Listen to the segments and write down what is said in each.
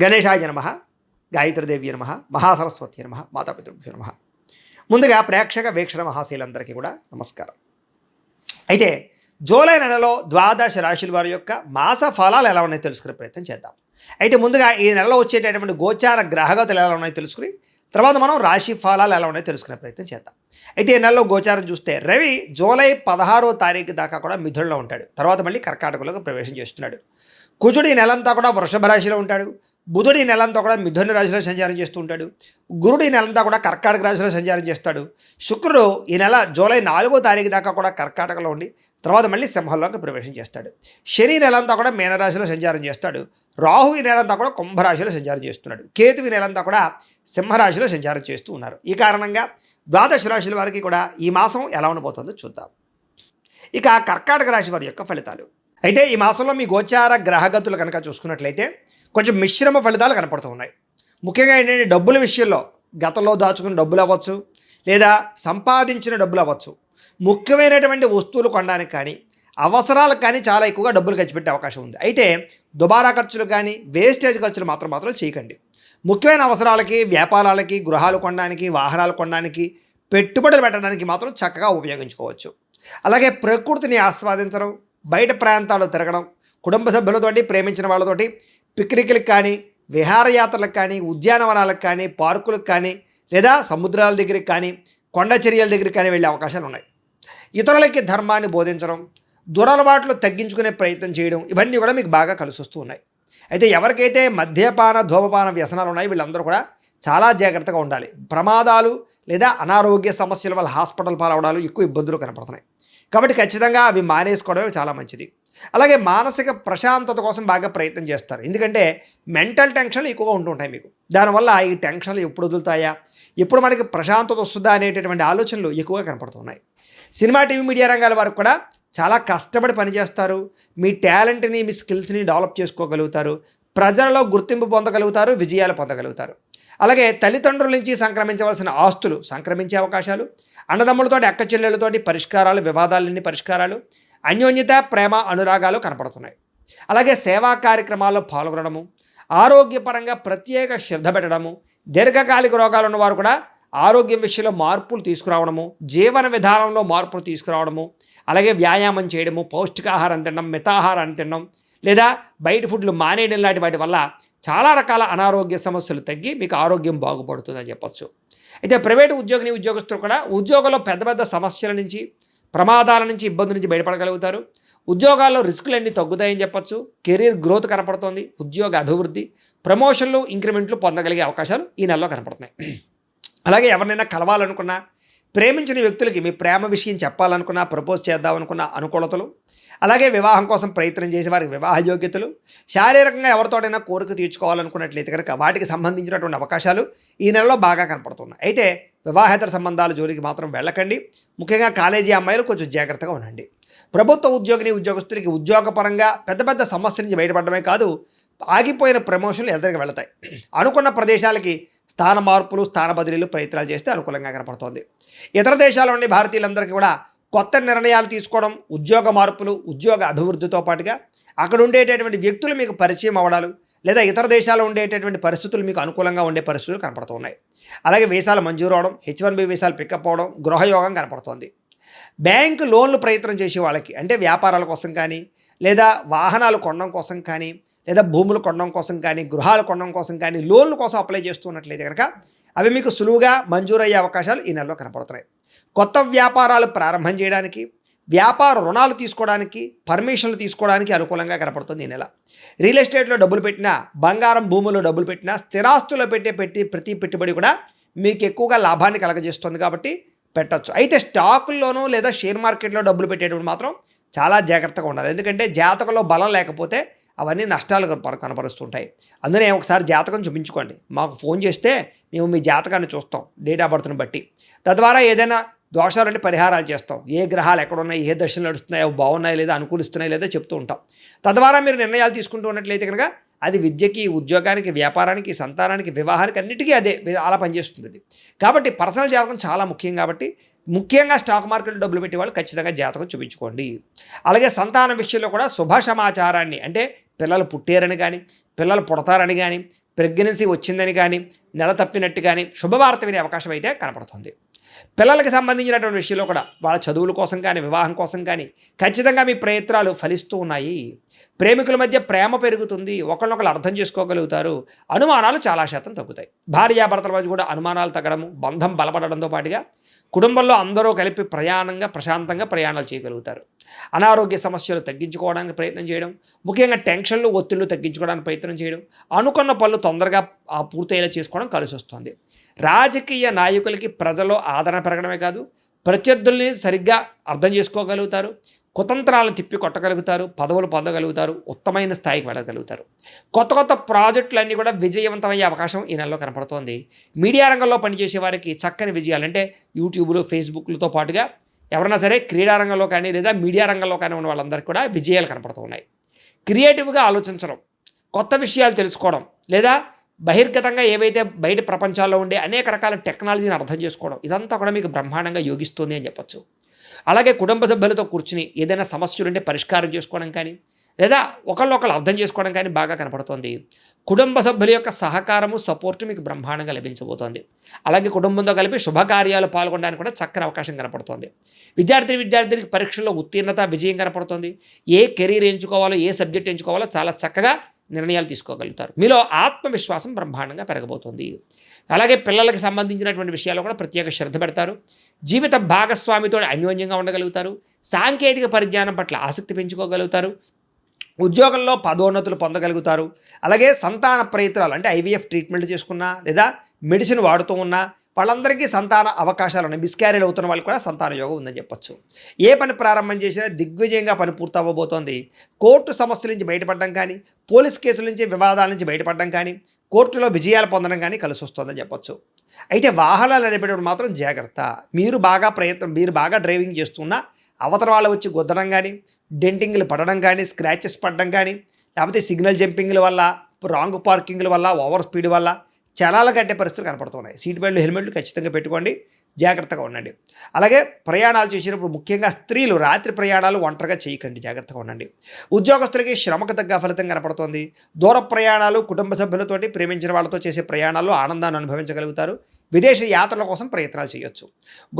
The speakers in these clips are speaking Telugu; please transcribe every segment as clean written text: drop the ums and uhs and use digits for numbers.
గణేశాయ నమః, గాయత్రీదేవి నమః, మహాసరస్వతి నమః, మాతాపితృభ్యో నమః. ముందుగా ప్రేక్షక వీక్షణ మహాశీలందరికీ కూడా నమస్కారం. అయితే జూలై నెలలో ద్వాదశ రాశుల వారి యొక్క మాస ఫలాలు ఎలా ఉన్నాయో తెలుసుకునే ప్రయత్నం చేద్దాం. అయితే ముందుగా ఈ నెలలో వచ్చేటటువంటి గోచార గ్రహగతులు ఎలా ఉన్నాయో తెలుసుకుని తర్వాత మనం రాశి ఫలాలు ఎలా ఉన్నాయో తెలుసుకునే ప్రయత్నం చేద్దాం. అయితే ఈ నెలలో గోచారం చూస్తే రవి జూలై 16వ తారీఖు దాకా కూడా మిథునంలో ఉంటాడు. తర్వాత మళ్ళీ కర్కాటకంలోకి ప్రవేశం చేస్తున్నాడు. కుజుడు ఈ నెలంతా కూడా వృషభ రాశిలో ఉంటాడు. బుధుడు ఈ నెలంతా కూడా మిథున రాశిలో సంచారం చేస్తూ ఉంటాడు. గురుడు ఈ నెలంతా కూడా కర్కాటక రాశిలో సంచారం చేస్తాడు. శుక్రుడు ఈ నెల జూలై 4వ తారీఖు దాకా కూడా కర్కాటకలో ఉండి తర్వాత మళ్ళీ సింహంలోకి ప్రవేశం చేస్తాడు. శని నెలంతా కూడా మీనరాశిలో సంచారం చేస్తాడు. రాహు ఈ నెలంతా కూడా కుంభరాశిలో సంచారం చేస్తున్నాడు. కేతు ఈ నెలంతా కూడా సింహరాశిలో సంచారం చేస్తూ ఉన్నారు. ఈ కారణంగా ద్వాదశ రాశుల వారికి కూడా ఈ మాసం ఎలా ఉండబోతుందో చూద్దాం. ఇక కర్కాటక రాశి వారి యొక్క ఫలితాలు. అయితే ఈ మాసంలో మీ గోచార గ్రహగతులు కనుక చూసుకున్నట్లయితే కొంచెం మిశ్రమ ఫలితాలు కనపడుతూ ఉన్నాయి. ముఖ్యంగా ఏంటంటే డబ్బుల విషయంలో గతంలో దాచుకున్న డబ్బులు అవ్వచ్చు, లేదా సంపాదించిన డబ్బులు అవ్వచ్చు, ముఖ్యమైనటువంటి వస్తువులు కొనడానికి కానీ అవసరాలకు కానీ చాలా ఎక్కువగా డబ్బులు ఖర్చు పెట్టే అవకాశం ఉంది. అయితే దుబారా ఖర్చులు కానీ వేస్టేజ్ ఖర్చులు మాత్రం చేయకండి. ముఖ్యమైన అవసరాలకి, వ్యాపారాలకి, గృహాలు కొనడానికి, వాహనాలు కొనడానికి, పెట్టుబడులు పెట్టడానికి మాత్రం చక్కగా ఉపయోగించుకోవచ్చు. అలాగే ప్రకృతిని ఆస్వాదించడం, బయట ప్రాంతాలు తిరగడం, కుటుంబ సభ్యులతోటి, ప్రేమించిన వాళ్ళతోటి పిక్నిక్లకు కానీ, విహారయాత్రలకు కానీ, ఉద్యానవనాలకు కానీ, పార్కులకు కానీ, లేదా సముద్రాల దగ్గరికి కానీ, కొండ చర్యల దగ్గరికి కానీ వెళ్ళే అవకాశాలు ఉన్నాయి. ఇతరులకి ధర్మాన్ని బోధించడం, దురలవాట్లు తగ్గించుకునే ప్రయత్నం చేయడం, ఇవన్నీ కూడా మీకు బాగా కలిసి వస్తూ ఉన్నాయి. అయితే ఎవరికైతే మద్యపాన, ధూమపాన వ్యసనాలు ఉన్నాయి వీళ్ళందరూ కూడా చాలా జాగ్రత్తగా ఉండాలి. ప్రమాదాలు లేదా అనారోగ్య సమస్యల వల్ల హాస్పిటల్ పాలవడాలు, ఎక్కువ ఇబ్బందులు కనపడుతున్నాయి. కాబట్టి ఖచ్చితంగా అవి మానేసుకోవడమే చాలా మంచిది. అలాగే మానసిక ప్రశాంతత కోసం బాగా ప్రయత్నం చేస్తారు. ఎందుకంటే మెంటల్ టెన్షన్లు ఎక్కువగా ఉంటుంటాయి మీకు. దానివల్ల ఈ టెన్షన్లు ఎప్పుడు వదులుతాయా, ఎప్పుడు మనకి ప్రశాంతత వస్తుందా అనేటటువంటి ఆలోచనలు ఎక్కువగా కనపడుతున్నాయి. సినిమా, టీవీ, మీడియా రంగాల వరకు కూడా చాలా కష్టపడి పనిచేస్తారు. మీ టాలెంట్ని, మీ స్కిల్స్ని డెవలప్ చేసుకోగలుగుతారు. ప్రజలలో గుర్తింపు పొందగలుగుతారు, విజయాలు పొందగలుగుతారు. అలాగే తల్లిదండ్రుల నుంచి సంక్రమించవలసిన ఆస్తులు సంక్రమించే అవకాశాలు, అన్నదమ్ములతోటి, అక్క చెల్లెళ్ళతోటి పరిష్కారాలు, వివాదాలన్నీ పరిష్కారాలు, అన్యోన్యత, ప్రేమ, అనురాగాలు కనపడుతున్నాయి. అలాగే సేవా కార్యక్రమాల్లో పాల్గొనడము, ఆరోగ్యపరంగా ప్రత్యేక శ్రద్ధ పెట్టడము, దీర్ఘకాలిక రోగాలు ఉన్నవారు కూడా ఆరోగ్యం విషయంలో మార్పులు తీసుకురావడము, జీవన విధానంలో మార్పులు తీసుకురావడము, అలాగే వ్యాయామం చేయడము, పౌష్టికాహారం తినడం, మితాహారాన్ని తినడం, లేదా బయట ఫుడ్లు మానేయడం లాంటి వాటి వల్ల చాలా రకాల అనారోగ్య సమస్యలు తగ్గి మీకు ఆరోగ్యం బాగుపడుతుందని చెప్పచ్చు. అయితే ప్రైవేటు ఉద్యోగస్తులు కూడా ఉద్యోగంలో పెద్ద పెద్ద సమస్యల నుంచి, ప్రమాదాల నుంచి, ఇబ్బందుల నుంచి బయటపడగలుగుతారు. ఉద్యోగాల్లో రిస్కులన్నీ తగ్గుతాయని చెప్పచ్చు. కెరీర్ గ్రోత్ కనపడుతోంది. ఉద్యోగ అభివృద్ధి, ప్రమోషన్లు, ఇంక్రిమెంట్లు పొందగలిగే అవకాశాలు ఈ నెలలో కనపడుతున్నాయి. అలాగే ఎవరినైనా కలవాలనుకున్నా, ప్రేమించిన వ్యక్తులకి మీ ప్రేమ విషయం చెప్పాలనుకున్నా, ప్రపోజ్ చేద్దామనుకున్న అనుకూలతలు, అలాగే వివాహం కోసం ప్రయత్నం చేసే వారికి వివాహ యోగ్యతలు, శారీరకంగా ఎవరితోటైనా కోరిక తీర్చుకోవాలనుకున్నట్లయితే కనుక వాటికి సంబంధించినటువంటి అవకాశాలు ఈ నెలలో బాగా కనపడుతున్నాయి. అయితే వివాహేతర సంబంధాల జోలికి మాత్రం వెళ్ళకండి. ముఖ్యంగా కాలేజీ అమ్మాయిలు కొంచెం జాగ్రత్తగా ఉండండి. ప్రభుత్వ ఉద్యోగస్తులకి ఉద్యోగపరంగా పెద్ద పెద్ద సమస్యల నుంచి బయటపడమే కాదు, ఆగిపోయిన ప్రమోషన్లు ఎదురుగా వెళతాయి. అనుకున్న ప్రదేశాలకి స్థాన మార్పులు, స్థాన బదిలీలు ప్రయత్నాలు చేస్తే అనుకూలంగా కనపడుతోంది. ఇతర దేశాల నుండి భారతీయులందరికీ కూడా కొత్త నిర్ణయాలు తీసుకోవడం, ఉద్యోగ మార్పులు, ఉద్యోగ అభివృద్ధితో పాటుగా అక్కడ ఉండేటటువంటి వ్యక్తులు మీకు పరిచయం అవ్వడాలు, లేదా ఇతర దేశాల్లో ఉండేటటువంటి పరిస్థితులు మీకు అనుకూలంగా ఉండే పరిస్థితులు కనపడుతున్నాయి. అలాగే వీసాలు మంజూరు అవడం, H1B వీసాలు పికప్ అవడం, గృహయోగం కనపడుతోంది. బ్యాంకు లోన్లు ప్రయత్నం చేసే వాళ్ళకి, అంటే వ్యాపారాల కోసం కానీ, లేదా వాహనాలు కొనడం కోసం కానీ, లేదా భూములు కొనడం కోసం కానీ, గృహాలు కొనడం కోసం కానీ లోన్ల కోసం అప్లై చేస్తున్నట్లయితే కనుక అవి మీకు సులువుగా మంజూరు అయ్యే అవకాశాలు ఈ నెలలో కనపడుతున్నాయి. కొత్త వ్యాపారాలు ప్రారంభం చేయడానికి, వ్యాపార రుణాలు తీసుకోవడానికి, పర్మిషన్లు తీసుకోవడానికి అనుకూలంగా కనపడుతుంది ఈ నెల. రియల్ ఎస్టేట్లో డబ్బులు పెట్టినా, బంగారం భూముల్లో డబ్బులు పెట్టినా, స్థిరాస్తుల్లో ప్రతి పెట్టుబడి కూడా మీకు ఎక్కువగా లాభాన్ని కలగజేస్తుంది కాబట్టి పెట్టచ్చు. అయితే స్టాకుల్లోనూ లేదా షేర్ మార్కెట్లో డబ్బులు పెట్టేటప్పుడు మాత్రం చాలా జాగ్రత్తగా ఉండాలి. ఎందుకంటే జాతకంలో బలం లేకపోతే అవన్నీ నష్టాలు కనపరుస్తుంటాయి. అందుకే ఒకసారి జాతకం చూపించుకోండి. మాకు ఫోన్ చేస్తే మేము మీ జాతకాన్ని చూస్తాం, డేట్ ఆఫ్ బర్త్ని బట్టి. తద్వారా ఏదైనా దోషాలంటే పరిహారాలు చేస్తాం. ఏ గ్రహాలు ఎక్కడున్నాయి, ఏ దశలు నడుస్తున్నాయి, అవి బాగున్నాయి లేదా, అనుకూలిస్తున్నాయి లేదా చెప్తూ ఉంటాం. తద్వారా మీరు నిర్ణయాలు తీసుకుంటూ ఉన్నట్లయితే కనుక అది విద్యకి, ఉద్యోగానికి, వ్యాపారానికి, సంతానానికి, వివాహానికి అన్నిటికీ అదే అలా పనిచేస్తుంది. కాబట్టి పర్సనల్ జాతకం చాలా ముఖ్యం. కాబట్టి ముఖ్యంగా స్టాక్ మార్కెట్లో డబ్బులు పెట్టే వాళ్ళు ఖచ్చితంగా జాతకం చూపించుకోండి. అలాగే సంతానం విషయంలో కూడా శుభ సమాచారాన్ని, అంటే పిల్లలు పుట్టారని కానీ, పిల్లలు పుడతారని కానీ, ప్రెగ్నెన్సీ వచ్చిందని కానీ నెల తప్పినట్టు కానీ శుభవార్త వినే అవకాశం అయితే కనపడుతుంది. పిల్లలకి సంబంధించినటువంటి విషయంలో కూడా వాళ్ళ చదువుల కోసం కానీ వివాహం కోసం కానీ ఖచ్చితంగా మీ ప్రయత్నాలు ఫలిస్తూ ఉన్నాయి. ప్రేమికుల మధ్య ప్రేమ పెరుగుతుంది, ఒకరినొకరు అర్థం చేసుకోగలుగుతారు, అనుమానాలు చాలా శాతం తగ్గుతాయి. భార్యాభర్తల మధ్య కూడా అనుమానాలు తగ్గడము, బంధం బలపడడంతో పాటుగా కుటుంబంలో అందరూ కలిపి ప్రశాంతంగా ప్రయాణాలు చేయగలుగుతారు. అనారోగ్య సమస్యలు తగ్గించుకోవడానికి ప్రయత్నం చేయడం, ముఖ్యంగా టెన్షన్లు ఒత్తిళ్లు తగ్గించుకోవడానికి ప్రయత్నం చేయడం, అనుకున్న పనులు తొందరగా పూర్తయ్యేలా చేసుకోవడం కలిసి వస్తుంది. రాజకీయ నాయకులకి ప్రజల్లో ఆదరణ పెరగడమే కాదు, ప్రత్యర్థుల్ని సరిగ్గా అర్థం చేసుకోగలుగుతారు, కుతంత్రాలను తిప్పి కొట్టగలుగుతారు, పదవులు పొందగలుగుతారు, ఉత్తమైన స్థాయికి వెళ్ళగలుగుతారు. కొత్త ప్రాజెక్టులన్నీ కూడా విజయవంతమయ్యే అవకాశం ఈ నెలలో కనపడుతోంది. మీడియా రంగంలో పనిచేసే వారికి చక్కని విజయాలు, అంటే యూట్యూబ్లు, ఫేస్బుక్లతో పాటుగా ఎవరైనా సరే క్రీడా రంగంలో కానీ లేదా మీడియా రంగంలో కానీ ఉన్న వాళ్ళందరికీ కూడా విజయాలు కనపడుతూ ఉన్నాయి. క్రియేటివ్గా ఆలోచించడం, కొత్త విషయాలు తెలుసుకోవడం, లేదా బహిర్గతంగా ఏవైతే బయట ప్రపంచాల్లో ఉండే అనేక రకాల టెక్నాలజీని అర్థం చేసుకోవడం, ఇదంతా కూడా మీకు బ్రహ్మాండంగా యోగిస్తుంది అని చెప్పచ్చు. అలాగే కుటుంబ సభ్యులతో కూర్చుని ఏదైనా సమస్యలుంటే పరిష్కారం చేసుకోవడం కానీ లేదా ఒకళ్ళొకళ్ళు అర్థం చేసుకోవడం కానీ బాగా కనపడుతోంది. కుటుంబ సభ్యుల యొక్క సహకారము, సపోర్టు మీకు బ్రహ్మాండంగా లభించబోతోంది. అలాగే కుటుంబంతో కలిపి శుభకార్యాలు పాల్గొనడానికి కూడా చక్కని అవకాశం కనపడుతోంది. విద్యార్థులకి పరీక్షల్లో ఉత్తీర్ణత, విజయం కనపడుతోంది. ఏ కెరీర్ ఎంచుకోవాలో, ఏ సబ్జెక్ట్ ఎంచుకోవాలో చాలా చక్కగా నిర్ణయాలు తీసుకోగలుగుతారు. మీలో ఆత్మవిశ్వాసం బ్రహ్మాండంగా పెరగబోతోంది. అలాగే పిల్లలకు సంబంధించినటువంటి విషయాల్లో కూడా ప్రత్యేక శ్రద్ధ పెడతారు. జీవిత భాగస్వామితో అన్యోన్యంగా ఉండగలుగుతారు. సాంకేతిక పరిజ్ఞానం పట్ల ఆసక్తి పెంచుకోగలుగుతారు. ఉద్యోగంలో పదోన్నతులు పొందగలుగుతారు. అలాగే సంతాన ప్రయత్నాలు, అంటే ఐవీఎఫ్ ట్రీట్మెంట్ చేసుకున్నా లేదా మెడిసిన్ వాడుతూ ఉన్నా వాళ్ళందరికీ సంతాన అవకాశాలు ఉన్నాయి. మిస్క్యారేజ్ అవుతున్న వాళ్ళకి కూడా సంతాన యోగం ఉందని చెప్పొచ్చు. ఏ పని ప్రారంభం చేసినా దిగ్విజయంగా పని పూర్తవ్వబోతోంది. కోర్టు సమస్యల నుంచి బయటపడడం కానీ, పోలీస్ కేసుల నుంచి, వివాదాల నుంచి బయటపడడం కానీ, కోర్టులో విజయాలు పొందడం కానీ కలిసి వస్తుందని చెప్పొచ్చు. అయితే వాహనాలు నడిపేటప్పుడు మాత్రం జాగ్రత్త. మీరు బాగా డ్రైవింగ్ చేస్తున్నా అవతల వాళ్ళు వచ్చి గుద్దడం కానీ, డెంటింగ్లు పడడం కానీ, స్క్రాచెస్ పడడం కానీ, లేకపోతే సిగ్నల్ జంపింగ్ల వల్ల, రాంగ్ పార్కింగ్ల వల్ల, ఓవర్ స్పీడ్ వల్ల చలాలు కట్టే పరిస్థితులు కనపడుతున్నాయి. సీట్ బెల్ట్లు, హెల్మెట్లు ఖచ్చితంగా పెట్టుకోండి, జాగ్రత్తగా ఉండండి. అలాగే ప్రయాణాలు చేసినప్పుడు ముఖ్యంగా స్త్రీలు రాత్రి ప్రయాణాలు ఒంటరిగా చేయకండి, జాగ్రత్తగా ఉండండి. ఉద్యోగస్తులకి శ్రమకు తగ్గ ఫలితం కనపడుతోంది. దూర ప్రయాణాలు, కుటుంబ సభ్యులతోటి, ప్రేమించిన వాళ్ళతో చేసే ప్రయాణాల్లో ఆనందాన్ని అనుభవించగలుగుతారు. విదేశీ యాత్రల కోసం ప్రయత్నాలు చేయొచ్చు.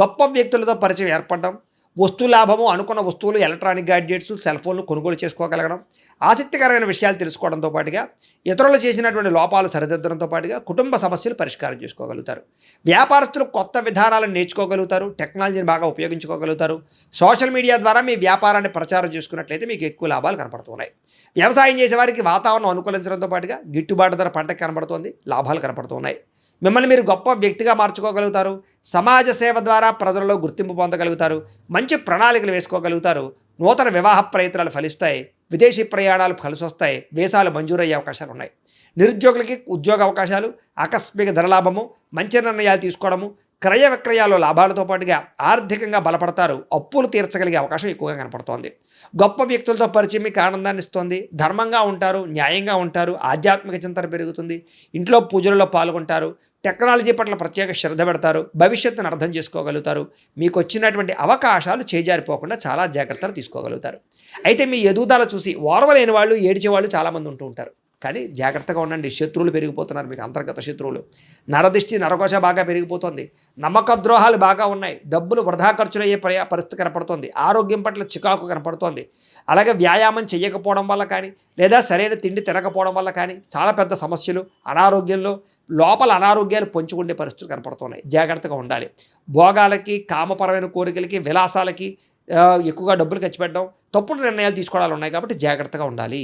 గొప్ప వ్యక్తులతో పరిచయం ఏర్పడడం, వస్తు లాభము, అనుకున్న వస్తువులు, ఎలక్ట్రానిక్ గ్యాడ్జెట్స్, సెల్ ఫోన్లు కొనుగోలు చేసుకోగలగడం, ఆసక్తికరమైన విషయాలు తెలుసుకోవడంతో పాటుగా ఇతరులు చేసినటువంటి లోపాలు సరిదిద్దడంతో పాటుగా కుటుంబ సమస్యలు పరిష్కారం చేసుకోగలుగుతారు. వ్యాపారస్తులు కొత్త విధానాలను నేర్చుకోగలుగుతారు, టెక్నాలజీని బాగా ఉపయోగించుకోగలుగుతారు. సోషల్ మీడియా ద్వారా మీ వ్యాపారాన్ని ప్రచారం చేసుకున్నట్లయితే మీకు ఎక్కువ లాభాలు కనపడుతున్నాయి. వ్యవసాయం చేసేవారికి వాతావరణం అనుకూలించడంతో పాటుగా గిట్టుబాటు ధర పంటకు కనబడుతోంది, లాభాలు కనపడుతున్నాయి. మిమ్మల్ని మీరు గొప్ప వ్యక్తిగా మార్చుకోగలుగుతారు. సమాజ సేవ ద్వారా ప్రజలలో గుర్తింపు పొందగలుగుతారు. మంచి ప్రణాళికలు వేసుకోగలుగుతారు. నూతన వివాహ ప్రయత్నాలు ఫలిస్తాయి. విదేశీ ప్రయాణాలు కలిసి వస్తాయి. వీసాలు మంజూరయ్యే అవకాశాలు ఉన్నాయి. నిరుద్యోగులకి ఉద్యోగ అవకాశాలు, ఆకస్మిక ధనలాభము, మంచి నిర్ణయాలు తీసుకోవడము, క్రయ విక్రయాలు లాభాలతో పాటుగా ఆర్థికంగా బలపడతారు. అప్పులు తీర్చగలిగే అవకాశం ఎక్కువగా కనపడుతోంది. గొప్ప వ్యక్తులతో పరిచయం మీకు ఆనందాన్ని ఇస్తుంది. ధర్మంగా ఉంటారు, న్యాయంగా ఉంటారు, ఆధ్యాత్మిక చింతన పెరుగుతుంది. ఇంట్లో పూజలలో పాల్గొంటారు. టెక్నాలజీ పట్ల ప్రత్యేక శ్రద్ధ పెడతారు. భవిష్యత్తును అర్థం చేసుకోగలుగుతారు. మీకు వచ్చినటువంటి అవకాశాలు చేజారిపోకుండా చాలా జాగ్రత్తలు తీసుకోగలుగుతారు. అయితే మీ ఎదుగుదల చూసి ఓర్వలేని వాళ్ళు, ఏడిచేవాళ్ళు చాలామంది ఉంటూ ఉంటారు. కానీ జాగ్రత్తగా ఉండండి. శత్రువులు పెరిగిపోతున్నారు, మీకు అంతర్గత శత్రువులు. నరదిష్టి, నరకోశ బాగా పెరిగిపోతుంది. నమ్మక ద్రోహాలు బాగా ఉన్నాయి. డబ్బులు వృధా ఖర్చులయ్యే పరిస్థితి కనపడుతోంది. ఆరోగ్యం పట్ల చికాకు కనపడుతోంది. అలాగే వ్యాయామం చేయకపోవడం వల్ల కానీ లేదా సరైన తిండి తినకపోవడం వల్ల కానీ చాలా పెద్ద సమస్యలు, అనారోగ్యంలో లోపల అనారోగ్యాలు పొంచుకుండే పరిస్థితులు కనపడుతున్నాయి. జాగ్రత్తగా ఉండాలి. భోగాలకి, కామపరమైన కోరికలకి, విలాసాలకి ఎక్కువగా డబ్బులు ఖర్చు పెట్టడం, తప్పుడు నిర్ణయాలు తీసుకోవడాలు ఉన్నాయి. కాబట్టి జాగ్రత్తగా ఉండాలి.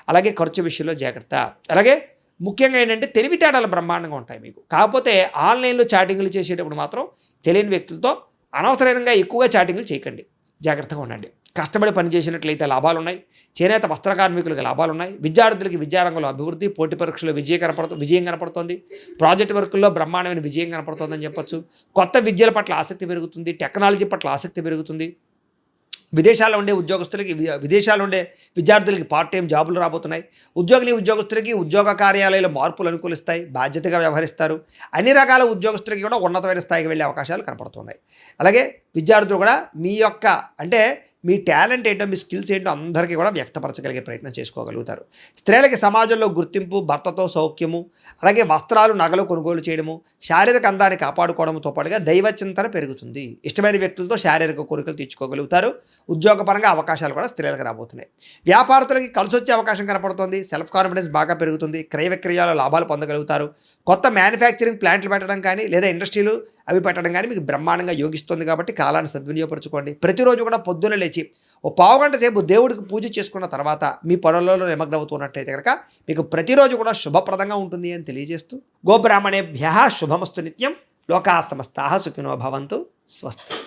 అలాగే ఖర్చు విషయంలో జాగ్రత్త. అలాగే ముఖ్యంగా ఏంటంటే తెలివితేటలు బ్రహ్మాండంగా ఉంటాయి మీకు. కాకపోతే ఆన్లైన్లో చాటింగ్లు చేసేటప్పుడు మాత్రం తెలియని వ్యక్తులతో అనవసరంగా ఎక్కువగా చాటింగ్లు చేయకండి, జాగ్రత్తగా ఉండండి. కష్టపడి పనిచేసినట్లయితే లాభాలు ఉన్నాయి. చేనేత వస్త్ర కార్మికులకు లాభాలు ఉన్నాయి. విద్యార్థులకి విద్యారంగంలో అభివృద్ధి, పోటీ పరీక్షలో విజయం కనపడుతుంది. ప్రాజెక్ట్ వర్కుల్లో బ్రహ్మాండమైన విజయం కనపడుతుందని చెప్పొచ్చు. కొత్త విద్యల పట్ల ఆసక్తి పెరుగుతుంది. టెక్నాలజీ పట్ల ఆసక్తి పెరుగుతుంది. విదేశాల్లో ఉండే విద్యార్థులకి పార్ట్ టైం జాబులు రాబోతున్నాయి. ఉద్యోగస్తులకి ఉద్యోగ కార్యాలయాల మార్పులు అనుకూలిస్తాయి. బాధ్యతగా వ్యవహరిస్తారు. అన్ని రకాల ఉద్యోగస్తులకి కూడా ఉన్నతమైన స్థాయికి వెళ్ళే అవకాశాలు కనపడుతున్నాయి. అలాగే విద్యార్థులు కూడా మీ యొక్క అంటే మీ టాలెంట్ ఏంటో, మీ స్కిల్స్ ఏంటో అందరికీ కూడా వ్యక్తపరచగలిగే ప్రయత్నం చేసుకోగలుగుతారు. స్త్రీలకి సమాజంలో గుర్తింపు, భర్తతో సౌఖ్యము, అలాగే వస్త్రాలు, నగలు కొనుగోలు చేయడము, శారీరక అందాన్ని కాపాడుకోవడంతో పాటుగా దైవ చింతన పెరుగుతుంది. ఇష్టమైన వ్యక్తులతో శారీరక కోరికలు తీర్చుకోగలుగుతారు. ఉద్యోగపరంగా అవకాశాలు కూడా స్త్రీలకు రాబోతున్నాయి. వ్యాపారస్తులకి కలిసొచ్చే అవకాశం కనపడుతుంది. సెల్ఫ్ కాన్ఫిడెన్స్ బాగా పెరుగుతుంది. క్రయ విక్రయాల లాభాలు పొందగలుగుతారు. కొత్త మ్యానుఫ్యాక్చరింగ్ ప్లాంట్లు పెట్టడం కానీ, లేదా ఇండస్ట్రీలు అవి పెట్టడం కానీ మీకు బ్రహ్మాండంగా యోగిస్తుంది. కాబట్టి కాలాన్ని సద్వినియోగపరచుకోండి. ప్రతిరోజు కూడా పొద్దున్న లేచి ఓ పావుగంట సేపు దేవుడికి పూజ చేసుకున్న తర్వాత మీ పనులలో నిమగ్నమవుతున్నట్టయితే కనుక మీకు ప్రతిరోజు కూడా శుభప్రదంగా ఉంటుంది అని తెలియజేస్తూ, గోబ్రాహ్మణేభ్యః శుభమస్తు నిత్యం. లోకా సమస్తాః సుఖినో భవంతు. స్వస్తి.